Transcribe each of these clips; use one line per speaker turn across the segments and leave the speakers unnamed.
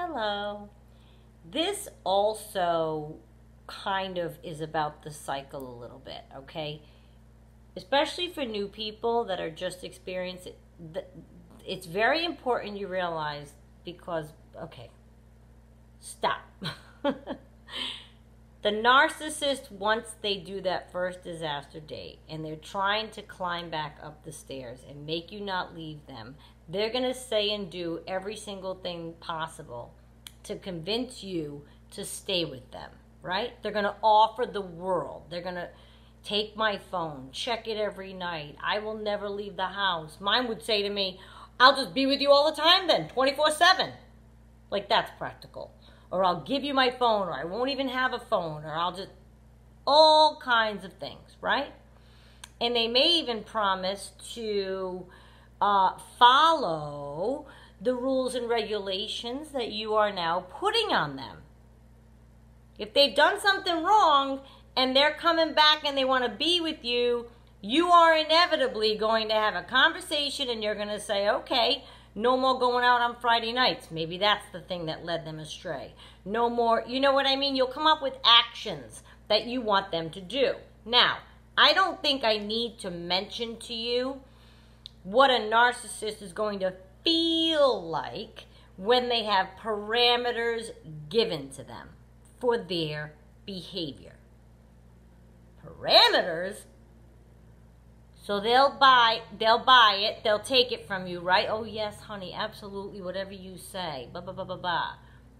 Hello. This also kind of is about the cycle a little bit, okay? Especially for new people that are just experiencing it. It's very important you realize because, okay, stop. The narcissist, once they do that first disaster date and they're trying to climb back up the stairs and make you not leave them, they're going to say and do every single thing possible to convince you to stay with them, right? They're going to offer the world. They're going to take my phone, check it every night. I will never leave the house. Mine would say to me, I'll just be with you all the time then, 24/7. Like, that's practical. Or I'll give you my phone, or I won't even have a phone, or I'll just, all kinds of things, right? And they may even promise to follow the rules and regulations that you are now putting on them. If they've done something wrong and they're coming back and they want to be with you, you are inevitably going to have a conversation and you're going to say, okay, no more going out on Friday nights. Maybe that's the thing that led them astray. No more, you know what I mean? You'll come up with actions that you want them to do. Now, I don't think I need to mention to you what a narcissist is going to feel like when they have parameters given to them for their behavior. Parameters? So they'll buy it, they'll take it from you, right? Oh yes, honey, absolutely, whatever you say, blah, blah, blah, blah, blah.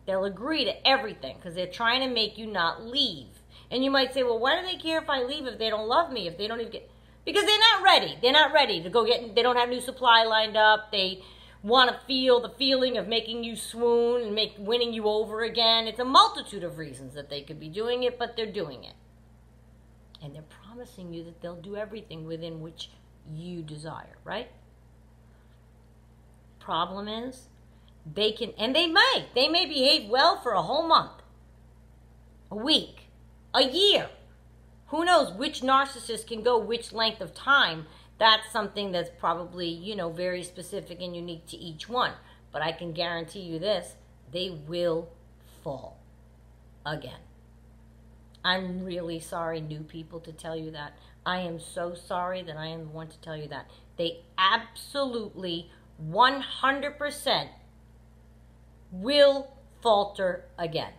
They'll agree to everything because they're trying to make you not leave. And you might say, well, why do they care if I leave if they don't love me, if they don't even get... Because they're not ready. They're not ready to go get... They don't have new supply lined up. They want to feel the feeling of making you swoon and winning you over again. It's a multitude of reasons that they could be doing it, but they're doing it. And they're promising you that they'll do everything within which you desire, right? Problem is, they can, and they may behave well for a whole month, a week, a year. Who knows which narcissist can go which length of time? That's something that's probably, you know, very specific and unique to each one. But I can guarantee you this, they will fall again. I'm really sorry, new people, to tell you that. I am so sorry that I am the one to tell you that. They absolutely 100% will falter again.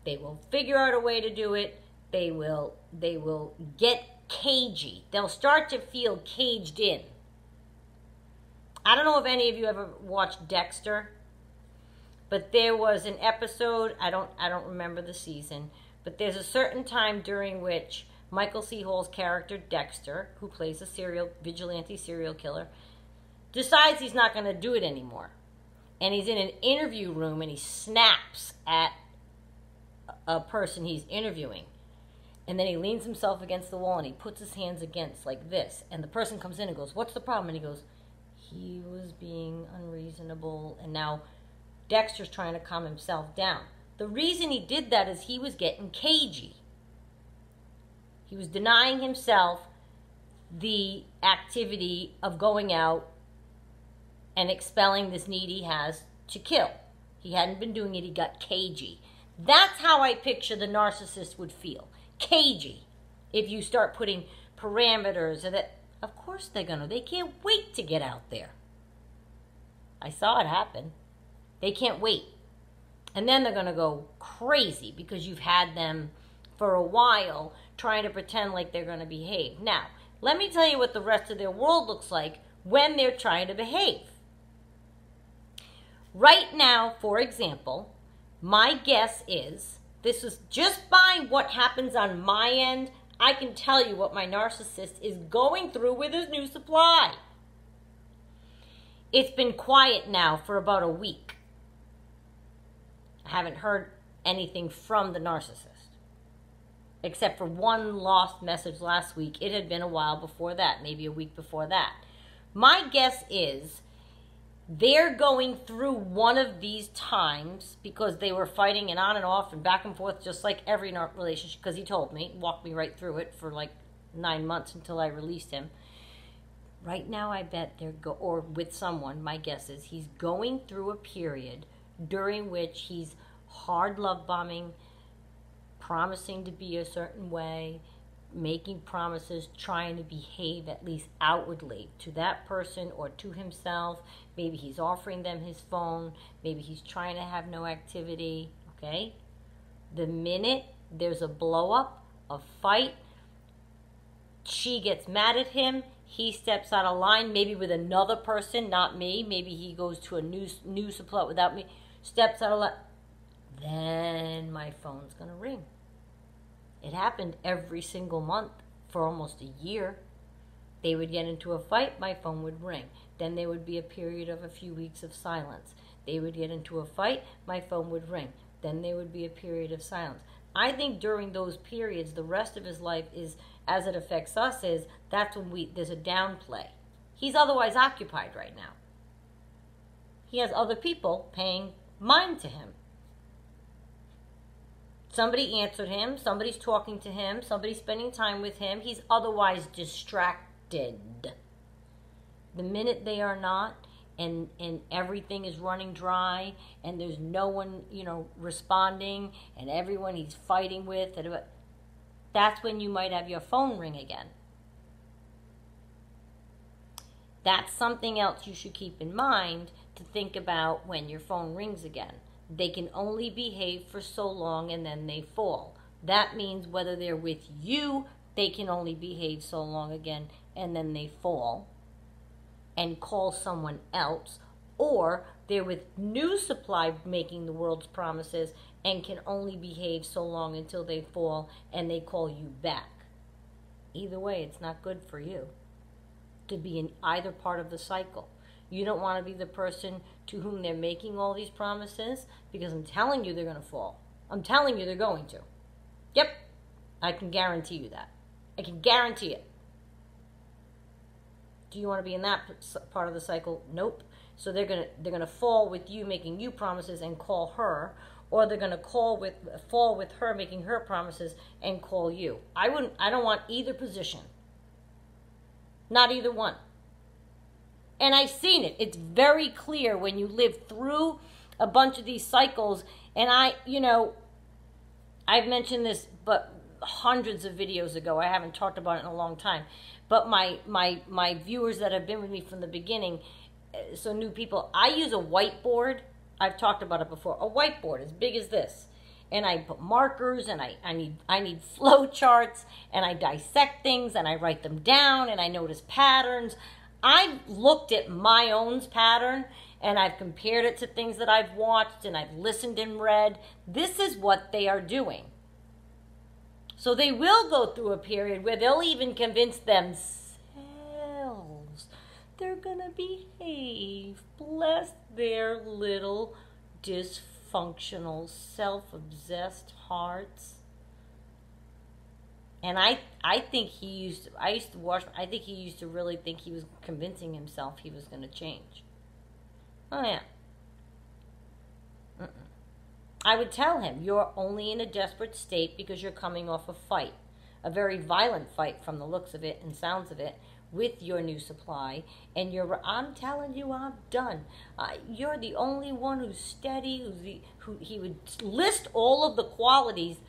They will figure out a way to do it. They will get cagey. They'll start to feel caged in. I don't know if any of you ever watched Dexter, but there was an episode, I don't remember the season, but there's a certain time during which Michael C. Hall's character, Dexter, who plays a vigilante serial killer, decides he's not going to do it anymore. And he's in an interview room and he snaps at a person he's interviewing. And then he leans himself against the wall and he puts his hands against like this. And the person comes in and goes, what's the problem? And he goes, he was being unreasonable. And now Dexter's trying to calm himself down. The reason he did that is he was getting cagey. He was denying himself the activity of going out and expelling this need he has to kill. He hadn't been doing it, he got cagey. That's how I picture the narcissist would feel. Cagey. If you start putting parameters, and that, of course they're gonna. They can't wait to get out there. I saw it happen. They can't wait. And then they're going to go crazy because you've had them for a while trying to pretend like they're going to behave. Now, let me tell you what the rest of their world looks like when they're trying to behave. Right now, for example, my guess is, this is just by what happens on my end, I can tell you what my narcissist is going through with his new supply. It's been quiet now for about a week. I haven't heard anything from the narcissist, except for one lost message last week. It had been a while before that, maybe a week before that. My guess is they're going through one of these times because they were fighting and on and off and back and forth just like every relationship, because he told me, walked me right through it for like 9 months until I released him. Right now, I bet or with someone, my guess is he's going through a period during which he's hard love bombing, promising to be a certain way, making promises, trying to behave at least outwardly to that person or to himself. Maybe he's offering them his phone. Maybe he's trying to have no activity, okay? The minute there's a blow up, a fight, she gets mad at him, he steps out of line, maybe with another person, not me. Maybe he goes to a new supply without me, steps out of line. Then my phone's going to ring. It happened every single month for almost a year. They would get into a fight, my phone would ring. Then there would be a period of a few weeks of silence. They would get into a fight, my phone would ring. Then there would be a period of silence. I think during those periods, the rest of his life is, as it affects us, is that's when there's a downplay. He's otherwise occupied right now. He has other people paying mind to him. Somebody answered him, somebody's talking to him, somebody's spending time with him. He's otherwise distracted. The minute they are not, and everything is running dry, and there's no one, responding, and everyone he's fighting with, that's when you might have your phone ring again. That's something else you should keep in mind to think about when your phone rings again. They can only behave for so long and then they fall. That means whether they're with you, they can only behave so long again and then they fall and call someone else, or they're with new supply making the world's promises and can only behave so long until they fall and they call you back. Either way, it's not good for you to be in either part of the cycle. You don't want to be the person to whom they're making all these promises, because I'm telling you they're going to fall. I'm telling you they're going to. Yep, I can guarantee you that. I can guarantee it. Do you want to be in that part of the cycle? Nope. So they're gonna fall with you making you promises and call her, or they're gonna fall with her making her promises and call you. I don't want either position. Not either one. And I've seen it. It's very clear when you live through a bunch of these cycles. And I've mentioned this, but hundreds of videos ago. I haven't talked about it in a long time. But my viewers that have been with me from the beginning, so new people, I use a whiteboard. I've talked about it before. A whiteboard as big as this. And I put markers, and I need flow charts, and I dissect things, and I write them down, and I notice patterns. I've looked at my own pattern, and I've compared it to things that I've watched, and I've listened and read. This is what they are doing. So they will go through a period where they'll even convince themselves they're going to behave. Bless their little dysfunctional, self-obsessed hearts. And I think I think he used to really think he was convincing himself he was going to change. Oh, yeah. I would tell him, you're only in a desperate state because you're coming off a fight. A very violent fight from the looks of it and sounds of it with your new supply. And I'm telling you, I'm done. You're the only one who's steady, he would list all of the qualities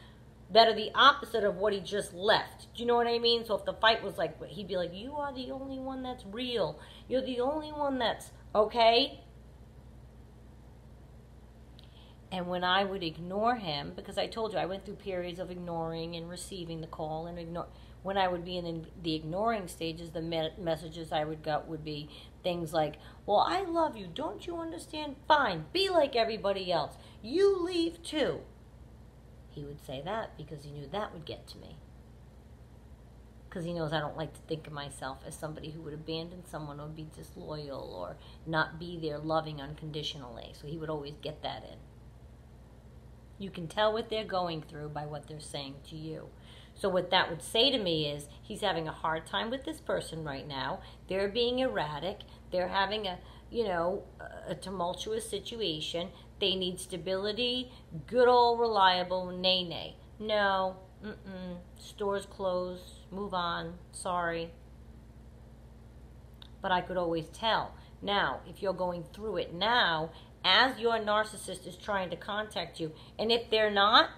that are the opposite of what he just left. Do you know what I mean? So if the fight was like, he'd be like, you are the only one that's real. You're the only one that's okay. And when I would ignore him, because I told you I went through periods of ignoring and receiving the call and when I would be in the ignoring stages, the messages I would get would be things like, well, I love you. Don't you understand? Fine. Be like everybody else. You leave too. He would say that because he knew that would get to me. Because he knows I don't like to think of myself as somebody who would abandon someone or be disloyal or not be there loving unconditionally. So he would always get that in. You can tell what they're going through by what they're saying to you. So what that would say to me is, he's having a hard time with this person right now. They're being erratic. They're having a tumultuous situation. They need stability, good old reliable, nay. No, stores closed, move on, sorry. But I could always tell. Now, if you're going through it now as your narcissist is trying to contact you. And if they're not,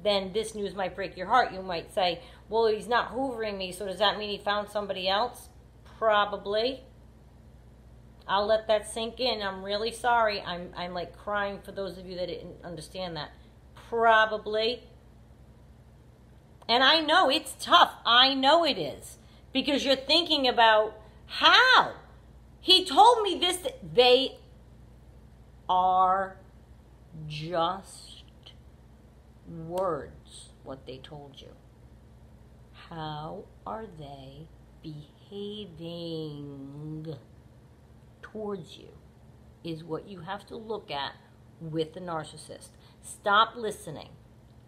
then this news might break your heart. You might say, well, he's not hoovering me, so does that mean he found somebody else? Probably. I'll let that sink in. I'm really sorry. I'm like crying for those of you that didn't understand that. Probably. And I know it's tough. I know it is. Because you're thinking about how? He told me this. They are just words, what they told you. How are they behaving towards you is what you have to look at with the narcissist. Stop listening.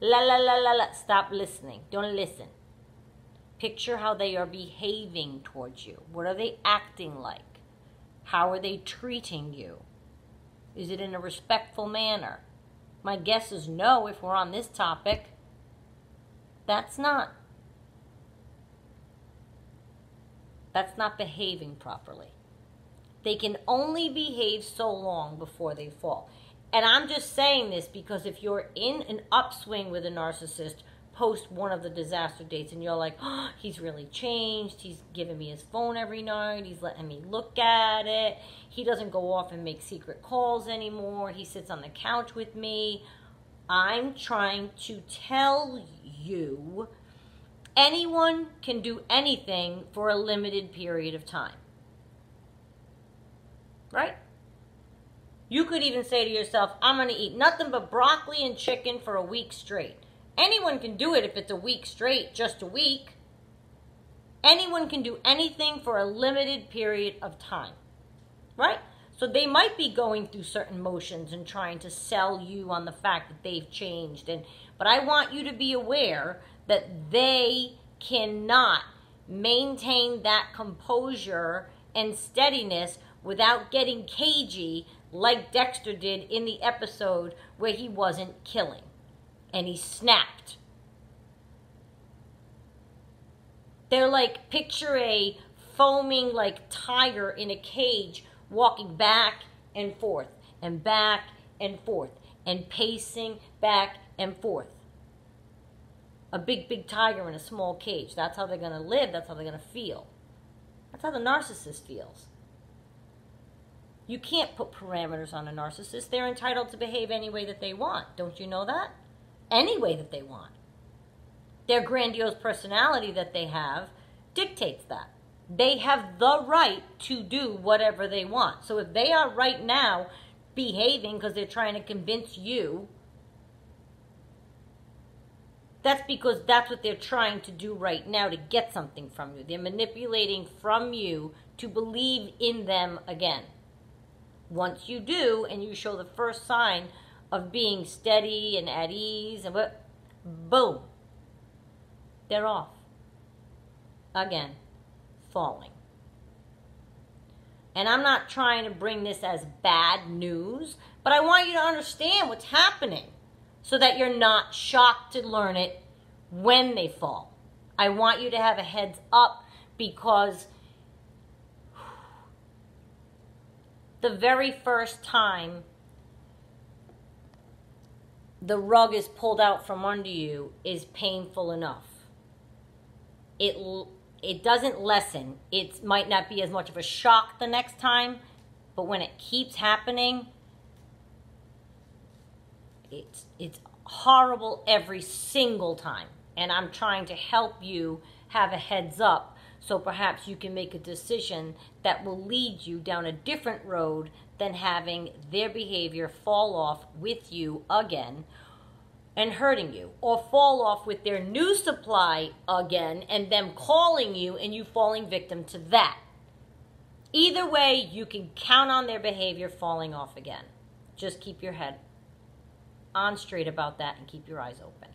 La la la la la. Stop listening. Don't listen. Picture how they are behaving towards you. What are they acting like? How are they treating you? Is it in a respectful manner? My guess is no if we're on this topic. That's not behaving properly. They can only behave so long before they fall. And I'm just saying this because if you're in an upswing with a narcissist post one of the disaster dates and you're like, oh, he's really changed, he's giving me his phone every night, he's letting me look at it, he doesn't go off and make secret calls anymore, he sits on the couch with me. I'm trying to tell you, anyone can do anything for a limited period of time. Right? You could even say to yourself, I'm going to eat nothing but broccoli and chicken for a week straight. Anyone can do it if it's a week straight, just a week. Anyone can do anything for a limited period of time. Right? So they might be going through certain motions and trying to sell you on the fact that they've changed. But I want you to be aware that they cannot maintain that composure and steadiness without getting cagey like Dexter did in the episode where he wasn't killing and he snapped. They're like, picture a foaming like tiger in a cage walking back and forth and back and forth and pacing back and forth. A big tiger in a small cage. That's how they're going to live. That's how they're going to feel. That's how the narcissist feels. You can't put parameters on a narcissist. They're entitled to behave any way that they want. Don't you know that? Any way that they want. Their grandiose personality that they have dictates that. They have the right to do whatever they want. So if they are right now behaving because they're trying to convince you, that's because that's what they're trying to do right now to get something from you. They're manipulating from you to believe in them again. Once you do, and you show the first sign of being steady and at ease, and boom, they're off. Again, falling. And I'm not trying to bring this as bad news, but I want you to understand what's happening so that you're not shocked to learn it when they fall. I want you to have a heads up because the very first time the rug is pulled out from under you is painful enough. It doesn't lessen. It might not be as much of a shock the next time, but when it keeps happening, it's horrible every single time. And I'm trying to help you have a heads up so perhaps you can make a decision that will lead you down a different road than having their behavior fall off with you again and hurting you, or fall off with their new supply again and them calling you and you falling victim to that. Either way, you can count on their behavior falling off again. Just keep your head on straight about that and keep your eyes open.